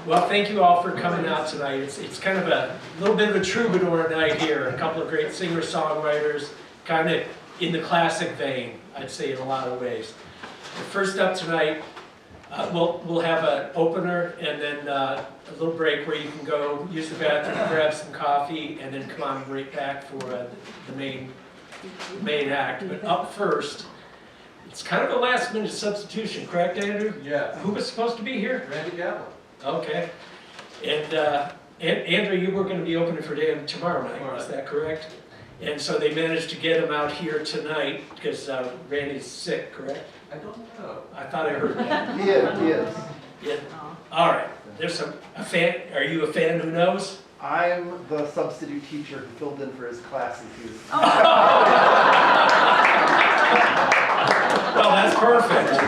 Well, thank you all for coming out tonight. It's kind of a little bit of a troubadour night here. A couple of great singer-songwriters, kind of in the classic vein, I'd say, in a lot of ways. First up tonight, we'll have an opener and then a little break where you can go use the bathroom, grab some coffee, and then come on right back for the main act. But up first, it's kind of a last-minute substitution, correct, Andrew? Yeah. Who was supposed to be here? Randy Kaplan. Okay. And Andrew, you were going to be opening for Dan tomorrow night, Tomorrow is night. that correct? And so they managed to get him out here tonight because Randy's sick, correct? I don't know. I thought I heard that. He is. Yeah. All right. There's a fan. Are you a fan who knows? I'm the substitute teacher who filled in for his classes. Well, that's perfect.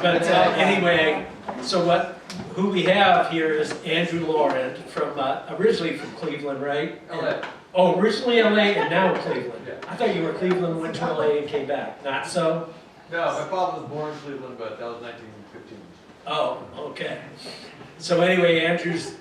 But anyway, so who we have here is Andrew Lorand from originally from Cleveland, right? LA. Oh, originally LA and now Cleveland. Yeah. I thought you were Cleveland, went to LA and came back. Not so? No, my father was born in Cleveland, but that was 1915. Oh, okay. So anyway, Andrew's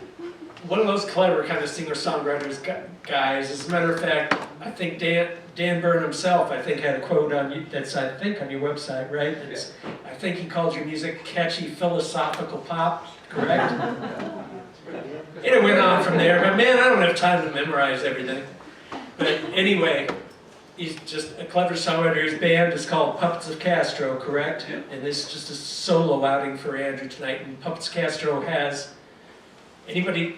one of those clever kind of singer-songwriters guys. As a matter of fact, I think Dan Byrne himself, I think, had a quote on you that's, I think, on your website, right? It's, I think he called your music catchy philosophical pop, correct? And it went on from there, but man, I don't have time to memorize everything. But anyway, he's just a clever songwriter. His band is called Puppets of Castro, correct? Yeah. And this is just a solo outing for Andrew tonight. And Puppets of Castro has, anybody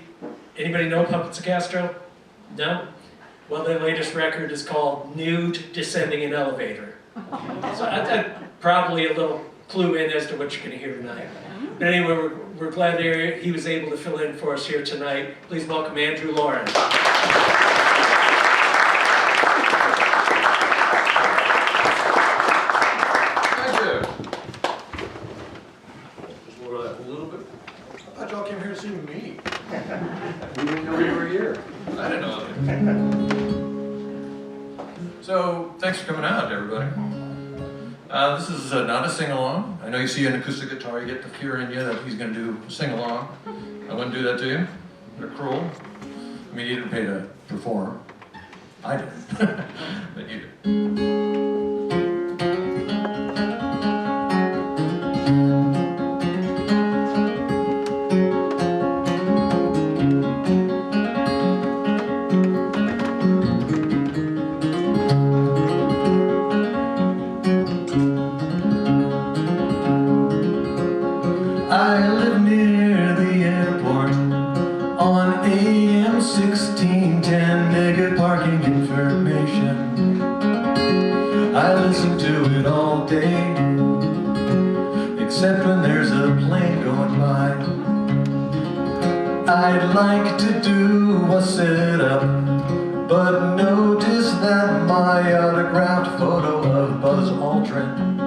know Puppets of Castro? No? Well, their latest record is called Nude Descending an Elevator. So that's probably a little clue in as to what you're going to hear tonight. But anyway, we're glad he was able to fill in for us here tonight. Please welcome Andrew Lorand. Thank you. Just lower that a little bit. I thought y'all came here to see me. We didn't know you were here. I didn't know that. So, thanks for coming out, everybody. This is not a sing-along. I know you see an acoustic guitar, you get the fear in you that he's going to do a sing-along. I wouldn't do that to you. They're cruel. I mean, you didn't pay to perform. I did. But you did. I live near the airport on AM 1610, nigga parking information. I listen to it all day, except when there's a plane going by. I'd like to do a sit-up, but notice that my autographed photo of Buzz Aldrin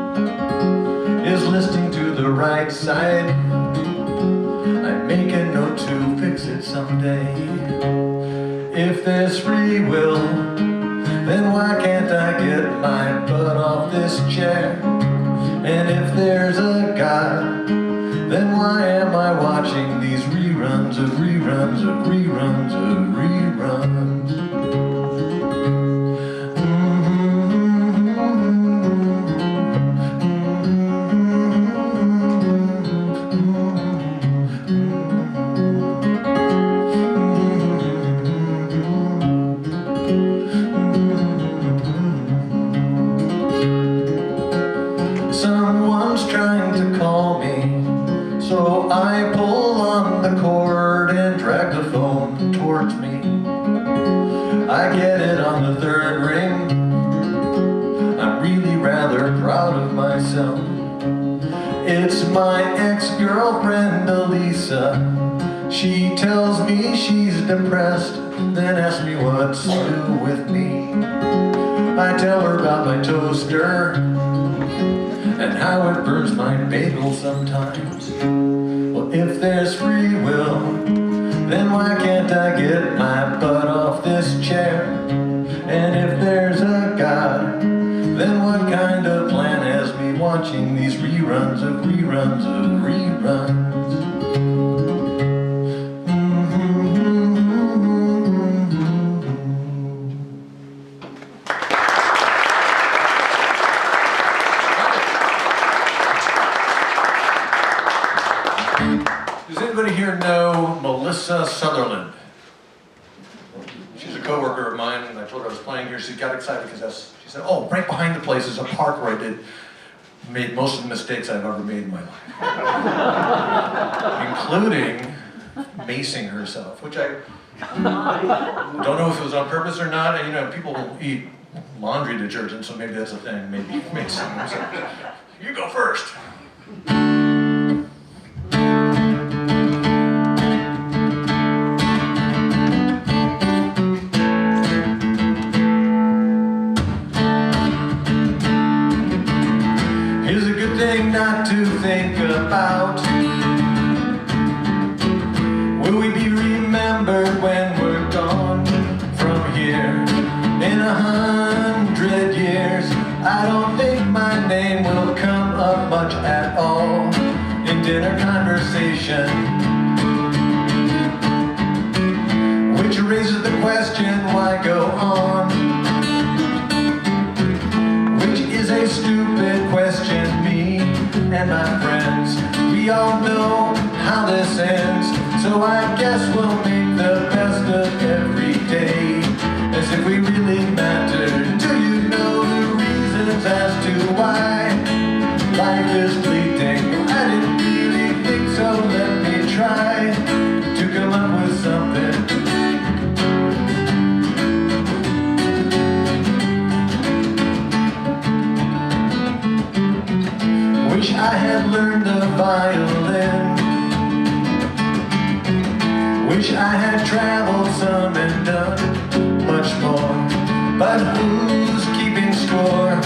is listing to the right side. I make a note to fix it someday. If there's free will, then why can't I get my butt off this chair? And if there's a God, then why am I watching these reruns of reruns of reruns of reruns? Someone's trying to call me, so I pull on the cord and drag the phone towards me. I get it on the third ring. I'm really rather proud of myself. It's my ex-girlfriend Elisa. She tells me she's depressed, then asks me what's new with me. I tell her about my toaster and how it burns my bagel sometimes. Well, if there's free will, then why can't I get my butt off this chair? And if there's a God, then what kind of plan has me watching these reruns of reruns of reruns? Does anybody here know Melissa Sutherland? She's a coworker of mine, and I told her I was playing here. She got excited because she said, "Oh, right behind the place is a park where I made most of the mistakes I've ever made in my life," including macing herself, which I don't know if it was on purpose or not. And, you know, people eat laundry detergent, so maybe that's a thing. Maybe macing themselves. You go first. Here's a good thing not to think about. Will we be remembered when we're gone from here? In 100 years, I don't think my name will come up much at all in dinner conversation. Which raises the question, why go on? Which is a stupid question. Me and my friends, we all know how this ends, so I guess we'll make the best of every day as if we really mattered. Do you know the reasons as to why life is fleeting? I didn't really think so, let me try to come up with something. Wish I had learned the violin. Wish I had traveled some and done much more. But who's keeping score?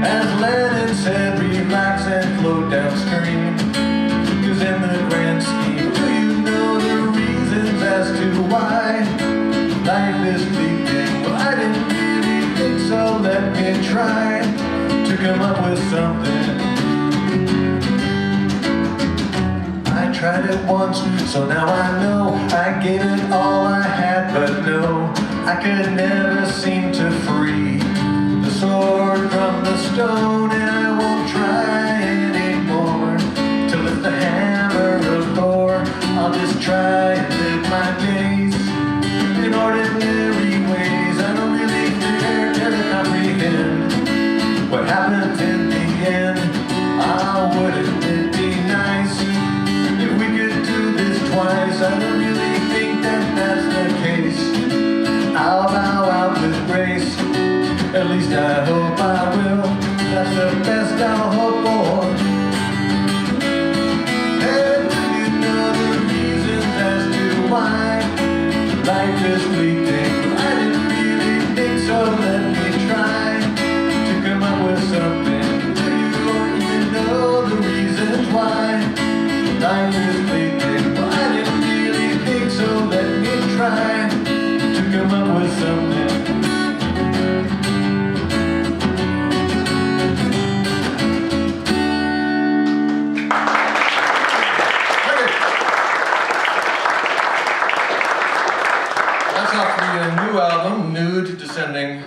As Lennon said, relax and float downstream. 'Cause in the grand scheme, do you know the reasons as to why life is fleeting? Well, I didn't really think so, let me try to come up with something. I tried it once, so now I know I gave it all I had, but no, I could never seem to free the sword from the stone, and I won't try anymore to lift the hammer of Thor. I'll just try and live my days in ordinary ways. I don't really dare to comprehend what happened in the end. Ah, wouldn't it be nice if we could do this twice? I don't really think that that's the case. I'll bow out with grace. At least I hope I will. That's the best I'll hope for. And do you know the reasons as to why life is fleeting? I didn't really think so, let me try to come up with something. Do you even know the reasons why life is fleeting? Well, I didn't really think so, let me try to come up with something. That's off the new album, Nude Descending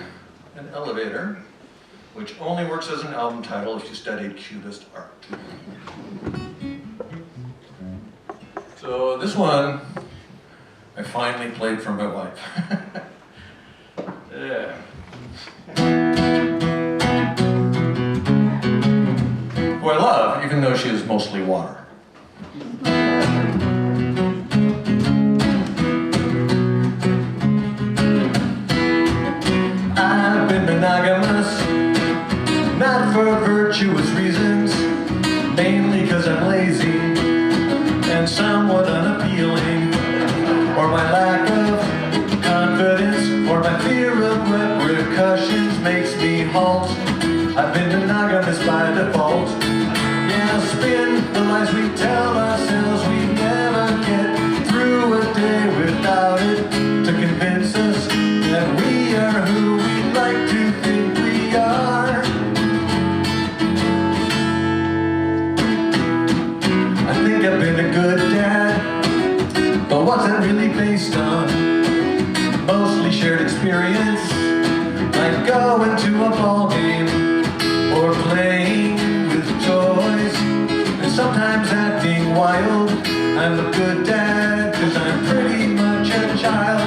an Elevator, which only works as an album title if you studied Cubist art. So this one, I finally played for my wife. Yeah. Who I love, even though she is mostly water. I've been monogamous, not for virtuous reasons, mainly 'cause I'm lazy and somewhat unappealing, or my lack of confidence, or my fear of repercussions makes me halt. I've been monogamous by default. Yeah, spin the lies we tell ourselves, we never get through a day without it to convince us that we are who we'd like to think we are. I think I've been a good dad, but what's that really based on? Mostly shared experience, like going to a ball game or playing with toys, and sometimes acting wild. I'm a good dad, 'cause I'm pretty much a child.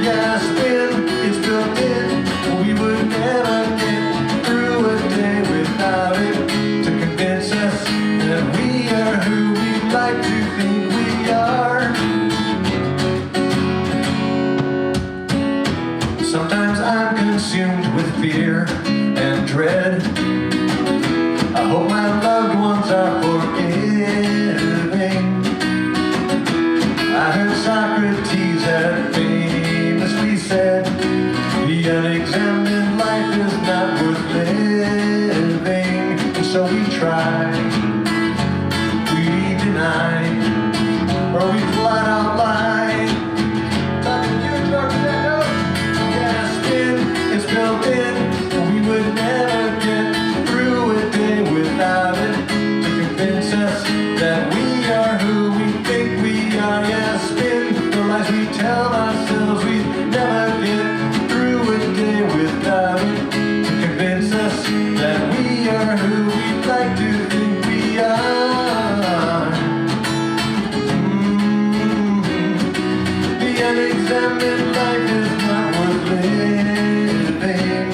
Yeah, spin is built in, we would never get through a day without it to convince us that we are who we'd like to think we are. Sometimes I'm consumed with fear and dread. I hope my loved ones are forgiving. I heard Socrates had famously said, the unexamined life is not worth living. And so we try, we deny, or we flat out lie. Talking to you, George, yeah, spin is built in, we would never get through a day without it to convince us that we are who we think we are. Yeah, spin the lies we tell ourselves, we'd never get through a day without it to convince us that we are who we'd like to think we are. The unexamined life is not worth living.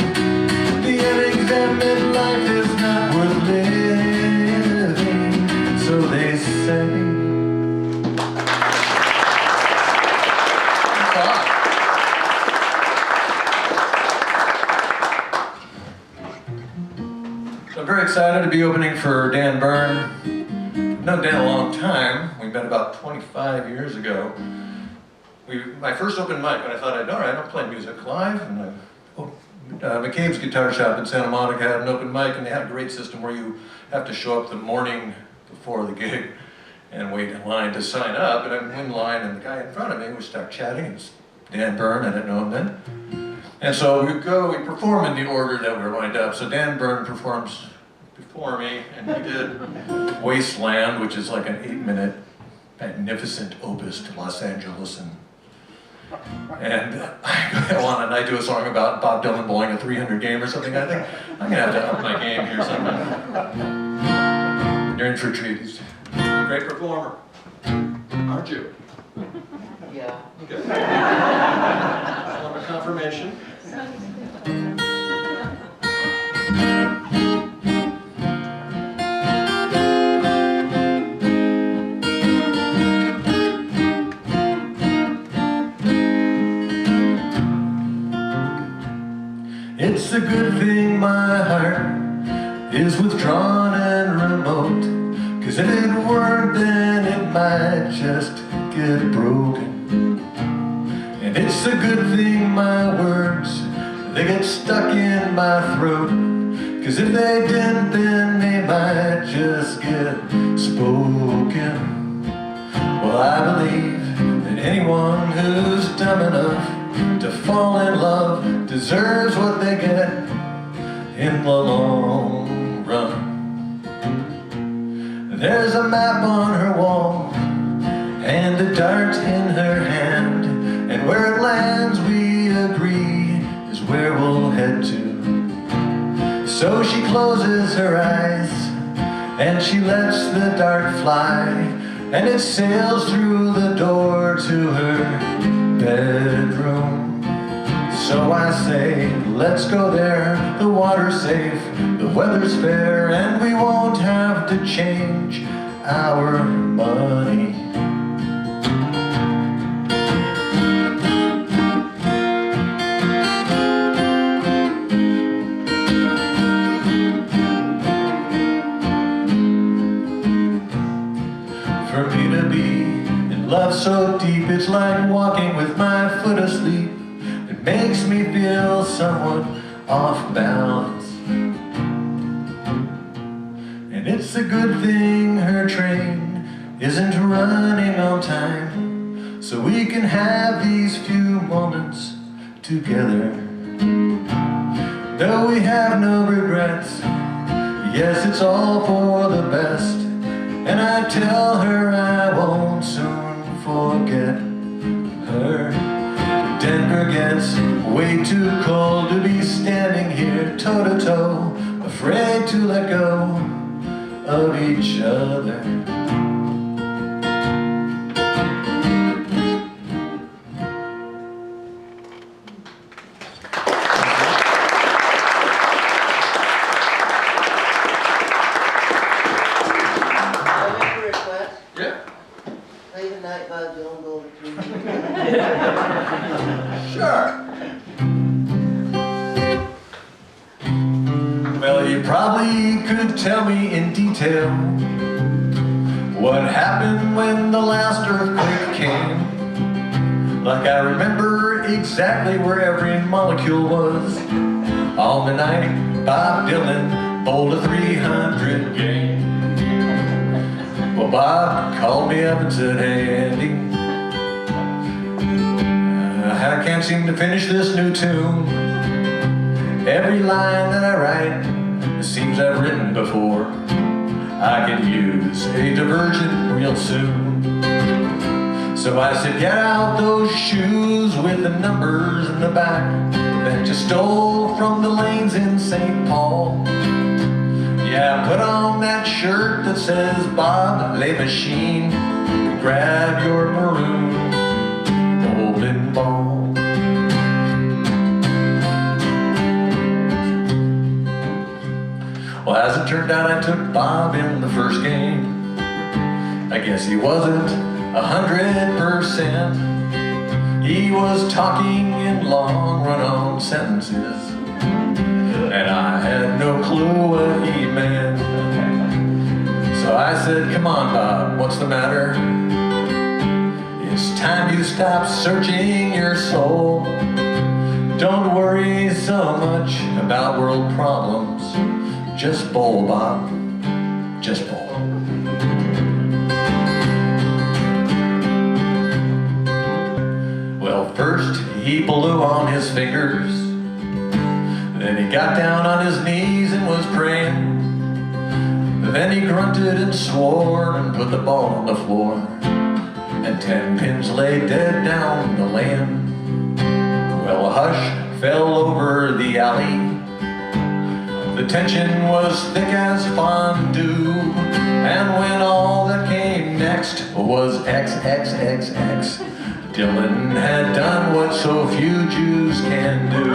The unexamined life is not worth living, so they say. So I'm very excited to be opening for Dan Byrne. I've known Dan a long time. We met about 25 years ago. My first open mic, when I thought, all right, I don't play music live. And McCabe's Guitar Shop in Santa Monica had an open mic, and they had a great system where you have to show up the morning before the gig and wait in line to sign up. And I'm in line, and the guy in front of me, we start chatting. It was Dan Byrne, I didn't know him then. And so we perform in the order that we're lined up. So Dan Byrne performs before me, and he did Wasteland, which is like an 8-minute magnificent opus to Los Angeles. And I do a song about Bob Dylan bowling a 300 game or something. I think I'm gonna have to up my game here sometime. You're in for a treat. He's a great performer, aren't you? Yeah. Okay. Want a confirmation? It's a good thing my heart is withdrawn and remote, 'cause if it weren't, then it might just get broken. And it's a good thing my words, they get stuck in my throat, 'cause if they didn't, then they might just get spoken. Well, I believe that anyone who's dumb enough to fall in love deserves what they get in the long run. There's a map on her wall and a dart in her hand, and where it lands we agree is where we'll head to. So she closes her eyes and she lets the dart fly, and it sails through the door to her bedroom. So I say, let's go there, the water's safe, the weather's fair, and we won't have to change our money. For me to be in love so deep, it's like walking with my foot asleep. It makes me feel somewhat off balance. And it's a good thing her train isn't running on time, so we can have these few moments together. Though we have no regrets, yes, it's all for the best. And I tell her I won't soon forget her. Denver gets way too cold to be standing here toe to toe, afraid to let go of each other. Play the night Bob Dylan go between you. Sure. Well, you probably could tell me in detail what happened when the last earthquake came. Like I remember exactly where every molecule was on the night Bob Dylan bowled a 300 game. Well, Bob called me up and said, "Hey, Andy, I can't seem to finish this new tune. Every line that I write, it seems I've written before. I could use a diversion real soon." So I said, "Get out those shoes with the numbers in the back that you stole from the lanes in St. Paul. Yeah, put on that shirt that says Bob Le Machine. Grab your maroon bowling ball." Well, as it turned out, I took Bob in the first game. I guess he wasn't 100%. He was talking in long run-on sentences, and I had no clue what he meant. So I said, "Come on, Bob, what's the matter? It's time you stop searching your soul. Don't worry so much about world problems. Just bowl, Bob, just bowl." Well, first he blew on his fingers. Then he got down on his knees and was praying. Then he grunted and swore and put the ball on the floor. And 10 pins lay dead down the lane. Well, a hush fell over the alley. The tension was thick as fondue. And when all that came next was XXXX, Dylan had done what so few Jews can do.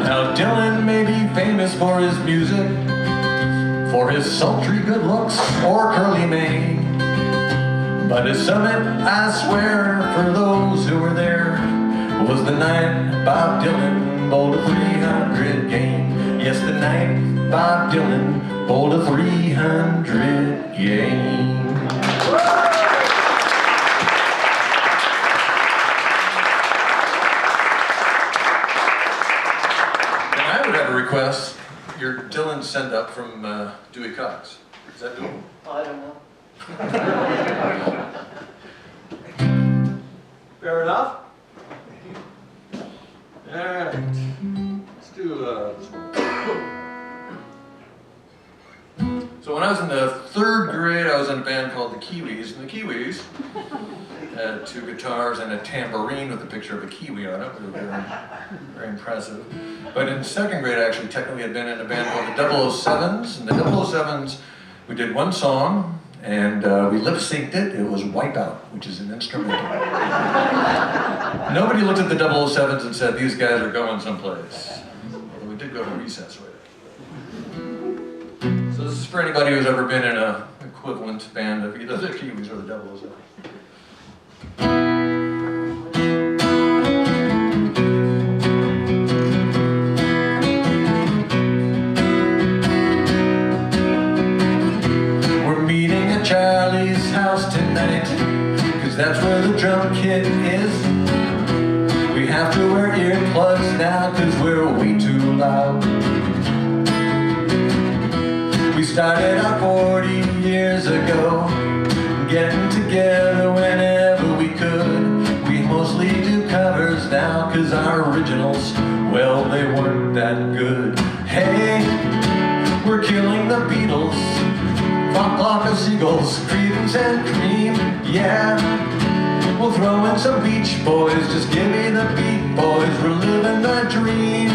Now Dylan may be famous for his music, for his sultry good looks or curly mane, but his summit, I swear, for those who were there, was the night Bob Dylan bowled a 300 game. Yes, the night Bob Dylan bowled a 300 game. Request your Dylan send up from Dewey Cox. Is that doable? Oh, I don't know. Fair enough? Alright. Let's do this one. So when I was in the 3rd grade, I was in a band called the Kiwis, and the Kiwis had 2 guitars and a tambourine with a picture of a kiwi on it. They were very, very impressive. But in 2nd grade, I actually technically had been in a band called the 007s, and the 007s, we did one song, and we lip-synced it. It was Wipeout, which is an instrumental. Nobody looked at the 007s and said, "These guys are going someplace." Although we did go to recess with it. So this is for anybody who's ever been in an equivalent band of either the Kiwis or the 007s. Charlie's house tonight, 'cause that's where the drum kit is. We have to wear earplugs now 'cause we're way too loud. We started out 40 years ago, getting together whenever we could. We mostly do covers now 'cause our originals, well, they weren't that good. Hey, we're killing the Beatles, flock of seagulls, Creedence and Cream, yeah. We'll throw in some Beach Boys, just give me the Beat Boys, we're living the dream.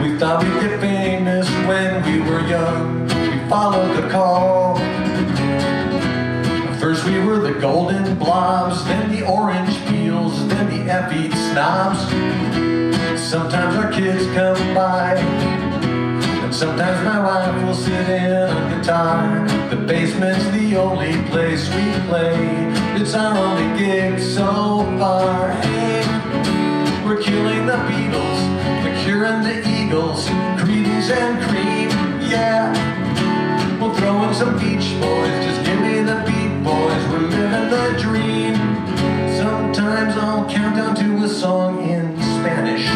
We thought we'd get famous when we were young, we followed the call. First we were the Golden Blobs, then the Orange Peels, then the F-Eat Snobs. Sometimes our kids come by, sometimes my wife will sit in guitar. The basement's the only place we play. It's our only gig so far. Hey, we're killing the Beatles, the Cure and the Eagles, Creedence and Cream, yeah. We'll throw in some Beach Boys, just give me the Beat Boys, we're living the dream. Sometimes I'll count down to a song in Spanish.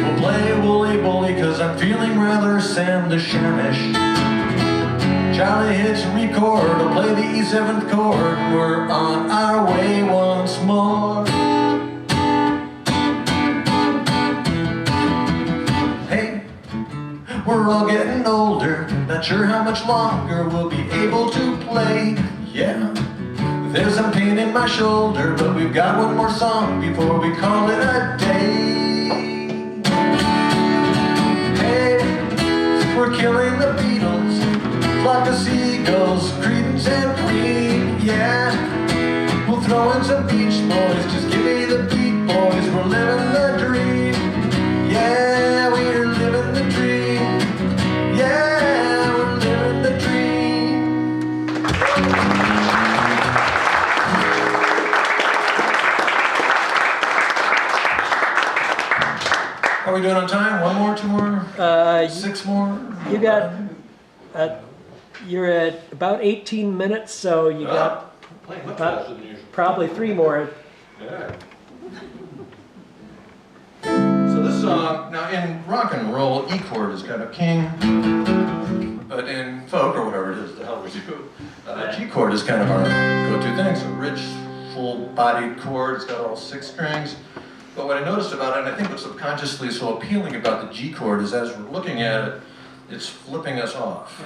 We'll play Wooly Bully cause I'm feeling rather Sam the Shamish. Charlie hits record, I'll play the E7th chord, we're on our way once more. Hey, we're all getting older, not sure how much longer we'll be able to play, yeah. There's some pain in my shoulder, but we've got one more song before we call it a day. Hey, we're killing the Beatles, flock of seagulls, Creedence and Cream, yeah. We'll throw in some Beach Boys, just give me the Beat Boys, we're living the dream. Yeah, we're living the dream. Yeah, we're living the dream. How are we doing on time? One more, two more, 6 more? You got, you're at about 18 minutes, so you got Playing much about faster than usual. probably 3 more. Yeah. So this song, now in rock and roll, E chord is kind of king, but in folk or whatever it is, the hell we do, G chord is kind of our go-to thing. So rich, full-bodied chord, it's got all 6 strings. But what I noticed about it, and I think what's subconsciously so appealing about the G chord is as we're looking at it, it's flipping us off.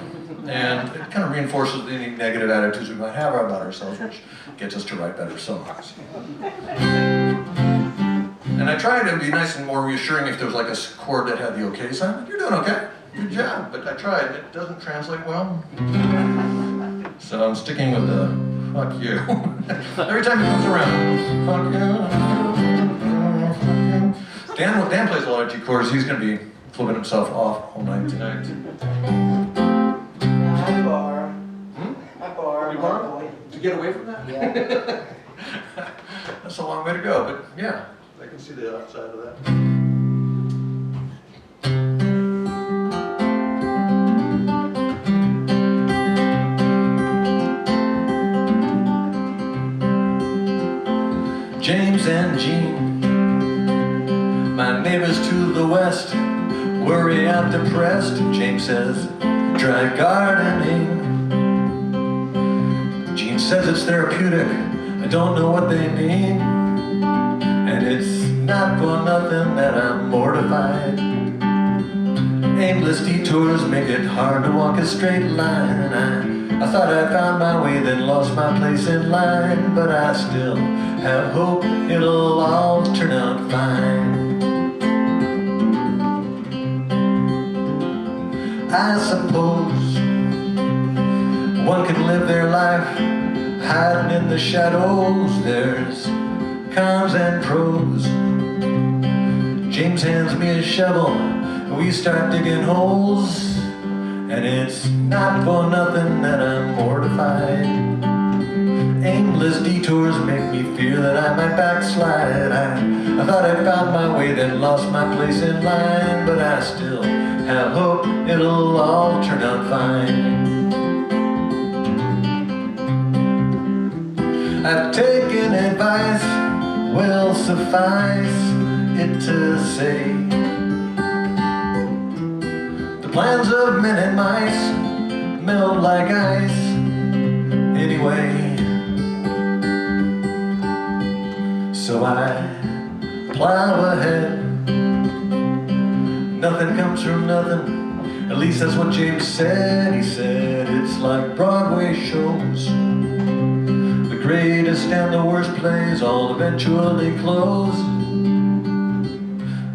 And it kind of reinforces any negative attitudes we might have about ourselves, which gets us to write better songs. And I tried to be nice and more reassuring if there was like a chord that had the okay sign. You're doing okay, good job. But I tried, and it doesn't translate well. So I'm sticking with the fuck you. Every time it comes around, fuck you. Dan plays a lot of G chords. He's going to be flipping himself off all night tonight. I bar. I bar. You bar? To get away from that? Yeah. That's a long way to go, but yeah. I can see the upside of that. James and Jean, my neighbors to the west, worry I'm depressed. James says, try gardening. Jean says it's therapeutic, I don't know what they mean. And it's not for nothing that I'm mortified. Aimless detours make it hard to walk a straight line. I thought I found my way, then lost my place in line. But I still have hope it'll all turn out fine. I suppose one can live their life hiding in the shadows. There's cons and pros. James hands me a shovel, and we start digging holes. And it's not for nothing that I'm mortified. Aimless detours make me fear that I might backslide. I thought I found my way, then lost my place in line. But I still have hope it'll all turn out fine. I've taken advice, will suffice it to say the plans of men and mice melt like ice anyway. So I plow ahead, nothing comes from nothing, at least that's what James said. He said it's like Broadway shows, the greatest and the worst plays all eventually close.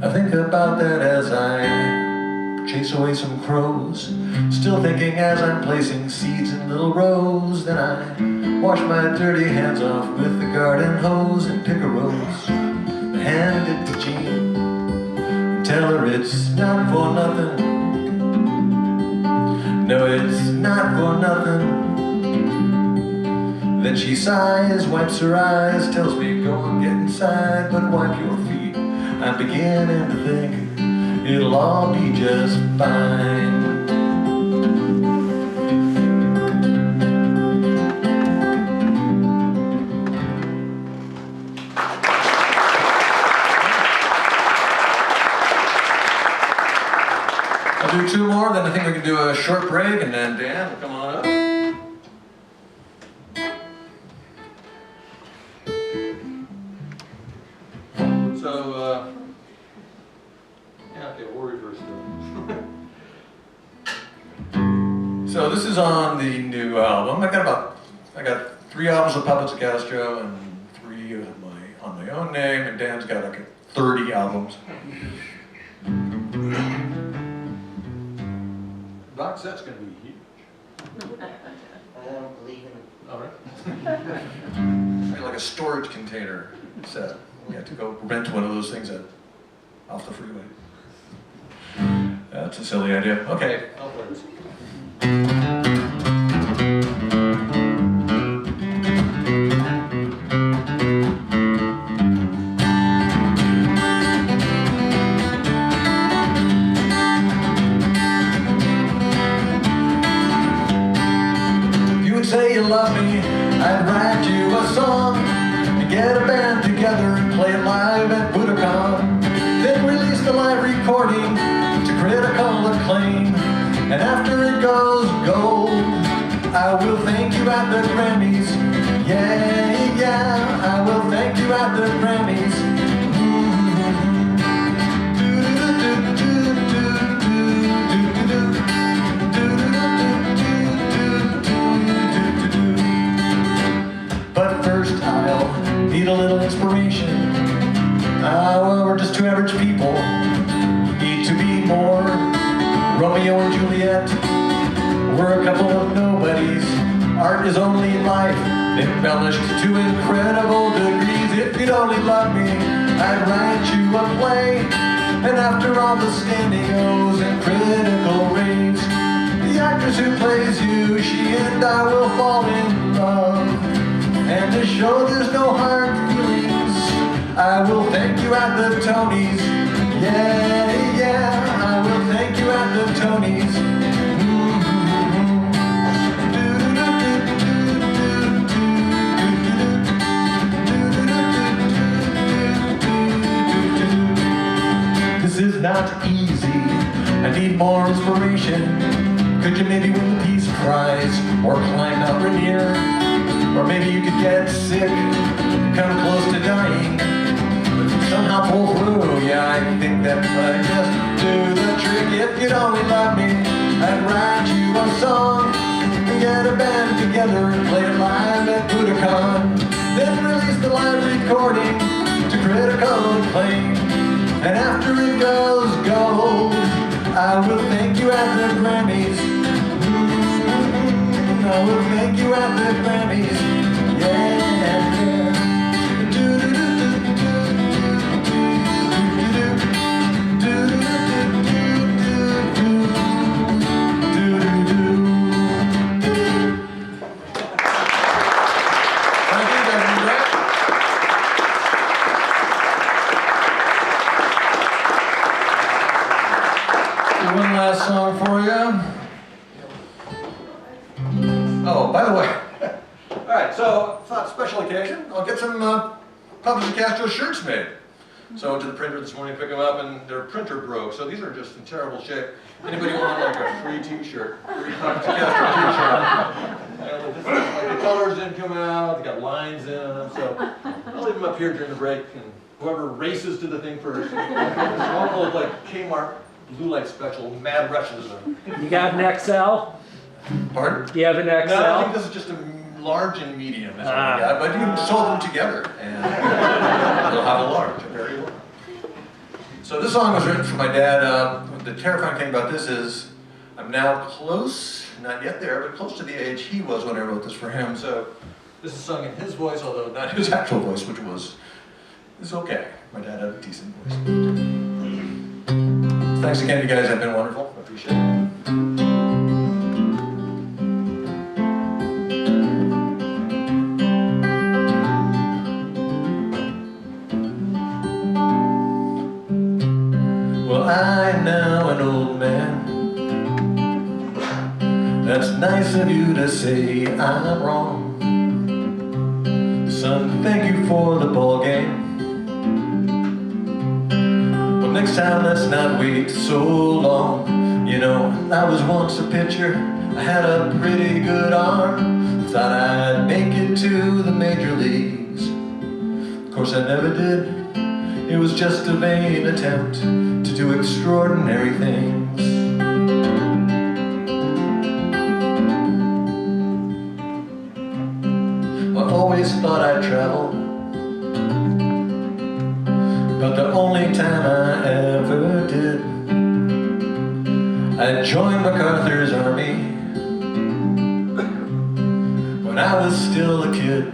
I think about that as I chase away some crows, still thinking as I'm placing seeds in little rows. Then I wash my dirty hands off with the garden hose and pick a rose, hand it to Jean, and tell her it's not for nothing. No, it's not for nothing. Then she sighs, wipes her eyes, tells me go and get inside, but wipe your feet. I'm beginning to think it'll all be just fine. I'll do two more, then I think we can do a short break, and then Dan will come on up. Okay, we'll reverse So this is on the new album. I got 3 albums of Puppets of Castro and 3 of on my own name, and Dan's got like 30 albums. Box set's gonna be huge. I don't believe in All right. Like a storage container set. We had to go rent one of those things off the freeway. That's a silly idea. Okay. I'll play this. Say you love me, I'd write you a song and get a band together and play it live at Budokan. Then release the live recording to critical acclaim. And after it goes gold, I will thank you at the Grammys. Yeah, yeah, I will thank you at the Grammys. Need a little inspiration. Well, we're just 2 average people. Need to be more Romeo and Juliet. We're a couple of nobodies. Art is only life, embellished to incredible degrees. If you'd only love me, I'd write you a play. And after all the standing O's and critical raves, the actress who plays you, she and I will fall in love. And to show there's no hard feelings, I will thank you at the Tonys. Yeah, yeah, I will thank you at the Tonys. This is not easy, I need more inspiration. Could you maybe win the Peace Prize or climb Mount Rainier? Or maybe you could get sick, come close to dying, but somehow pull through. Yeah, I think that might just do the trick. If you'd only love me, I'd write you a song and get a band together and play it live at Budokan. Then release the live recording to critical acclaim. And after it goes gold, I will thank you at the Grammys. I will thank you at the Grammys. Yeah. One last song for you. Oh, by the way, all right, so thought special occasion, I'll get some Puppets of Castro shirts made. So I went to the printer this morning to pick them up, and their printer broke, so these are just in terrible shape. Anybody want like a free t-shirt, free Puppets of Castro t-shirt? Like the colors didn't come out, they got lines in them, so I'll leave them up here during the break, and whoever races to the thing first. This one will look like Kmart Blue Light Special, Mad Rushes. You got an XL? Pardon? Do you have an XL? No, I think this is just a large and medium, is what I got, but you can sew them together, and they'll have a large, a very large. So this song was written for my dad. The terrifying thing about this is I'm now close, not yet there, but close to the age he was when I wrote this for him. So this is sung in his voice, although not his actual voice, which is okay. My dad had a decent voice. Thanks again, you guys have been wonderful. I appreciate it. nice of you to say I'm wrong. Son, thank you for the ball game. Well, next time let's not wait so long. You know, I was once a pitcher, I had a pretty good arm. Thought I'd make it to the major leagues. Of course I never did. It was just a vain attempt to do extraordinary things. I always thought I'd travel, but the only time I ever did, I joined MacArthur's army when I was still a kid.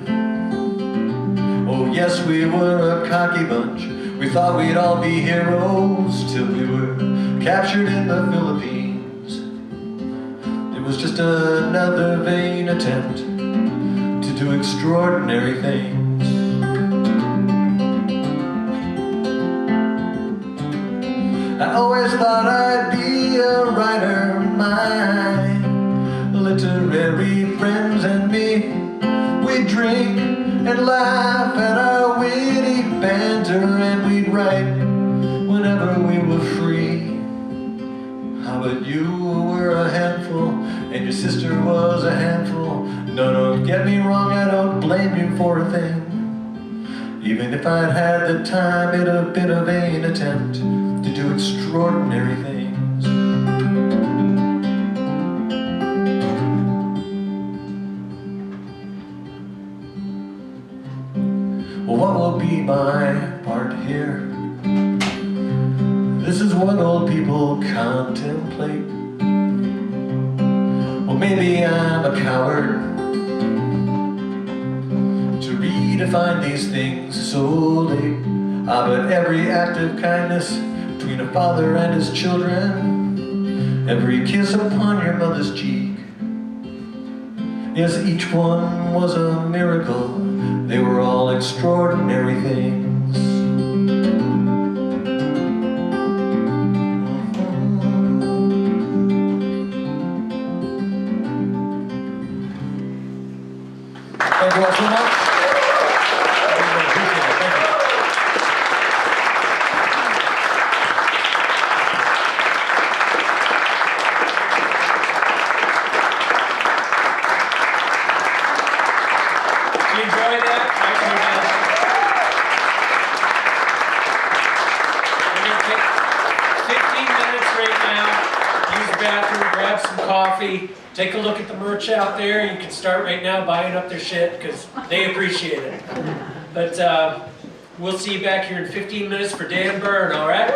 Oh yes, we were a cocky bunch. We thought we'd all be heroes till we were captured in the Philippines. It was just another vain attempt to do extraordinary things. I always thought I'd be a writer. My literary friends and me, we'd drink and laugh at our witty banter, and we'd write whenever we were free. How about you were a handful, and your sister was a handful. No, don't get me wrong, I don't blame you for a thing. Even if I'd had the time, it'd have been a vain attempt to do extraordinary things. Well, what will be my part here? This is what old people contemplate. Well, maybe I'm a coward to redefine these things so late. Ah, but every act of kindness between a father and his children, every kiss upon your mother's cheek, yes, each one was a miracle. They were all extraordinary things. Thank you all so much. Did you enjoy that? We're going to take 15 minutes right now. Use the bathroom, grab some coffee, take a look at the merch out there. You can start right now buying up their shit because they appreciate it. But we'll see you back here in 15 minutes for Dan Byrne, all right?